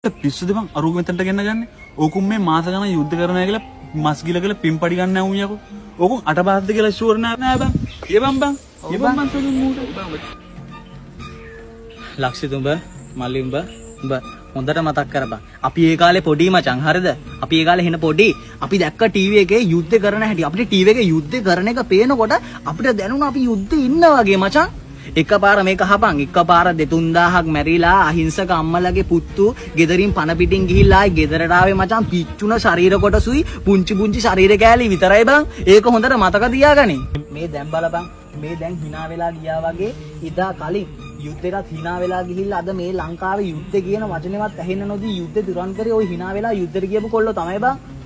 පිස්සුද බං අරුග මෙතනට ගෙන්න ගන්නේ. ඕකුම් මේ මාස ගණන් යුද්ධ කරනවා කියලා මස් ගිල කියලා පිම්පඩි ගන්න නැවුම් යකෝ. ඕකුම් අටපාස්ද කියලා ෂුවර් නෑ බං. ඒ බං මං සොලින් මූට. ලක්ෂිත උඹ මල්ලි උඹ හොඳට මතක් කරපන්. අපි ඒ කාලේ පොඩි මචං හරිද? අපි ඒ කාලේ හෙන පොඩි. අපි දැක්ක ටීවී එකේ යුද්ධ කරන හැටි. අපිට ටීවී එකේ යුද්ධ කරන එක පේනකොට අපිට දැනුණා අපි යුද්ධේ ඉන්නා වගේ මචං. එකපාර මේක අහපන්. එකපාර 2000ක් මැරිලා අහිංසක අම්මලගේ පුත්තු ගෙදරින් පන පිටින් ගිහිල්ලා ආයි ගෙදරට ආවේ මචං පිච්චුන ශරීර කොටසුයි පුංචි ශරීර කෑලි විතරයි බං. ඒක හොඳට මතක තියාගනි. මේ දැන් බලපන්. මේ දැන් hina වෙලා ගියා වගේ ඉදා කලින් යුද්ධෙටත් hina වෙලා ගිහිල්ලා අද මේ ලංකාවේ යුද්ධ කියන වචනේවත් ඇහෙන්න නොදී යුද්ධ දුරන් කරේ ওই hina වෙලා යුද්ධෙට ගියපු කොල්ලෝ තමයි බං.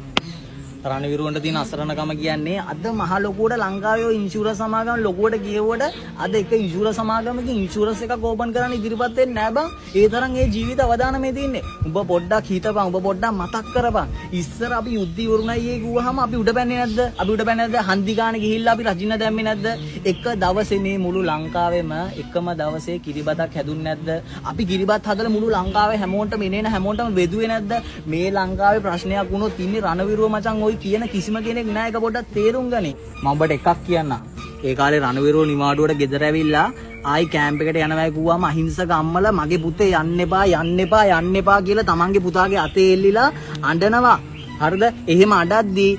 රණවිරුවන්ට තියෙන අසරණකම කියන්නේ අද මහ ලොකුවට ලංකාවේ ඔය ඉන්ෂුරන්ස් සමාගම ලොකුවට ගියුවට අද එක ඉන්ෂුරන්ස් සමාගමකින් ඉන්ෂුරන්ස් එකක් ඕපන් කරන්න ඉදිරිපත් වෙන්නේ නැහැ බං. ඒ තරම් ඒ ජීවිත අවදාන මේ තින්නේ. උඹ පොඩ්ඩක් හිතපන්. උඹ පොඩ්ඩක් මතක් කරපන්. ඉස්සර අපි යුද්ධ ඉවරුණයි කිව්වහම අපි උඩ පැන්නේ නැද්ද? අපි උඩ පැන්නේ නැද්ද? හන්දි ගානේ ගිහිල්ලා අපි රජින්න දැම්මේ නැද්ද? එක දවසේ මේ මුළු ලංකාවෙම එකම දවසේ කිරිබතක් හැදුන්නේ නැද්ද? අපි කිරිබත් හදලා මුළු ලංකාවේ හැමෝටම එනේන හැමෝටම බෙදුවේ නැද්ද? මේ ලංකාවේ ප්‍රශ්නයක් වුණොත් ඉන්නේ රණවිරුව මචං ඔය කියන කිසිම කෙනෙක් නෑ. එක පොඩ්ඩක් තේරුම් ගනි. මම ඔබට එකක් කියන්නම්. ඒ කාලේ රණවිරුව නිවාඩුවට ගෙදර ඇවිල්ලා ආයි කැම්ප් එකට යනවා කිව්වම අහිංසක අම්මලා මගේ පුතේ යන්න එපා කියලා තමන්ගේ පුතාගේ අතේ එල්ලිලා අඬනවා. හරිද? එහෙම අඬද්දී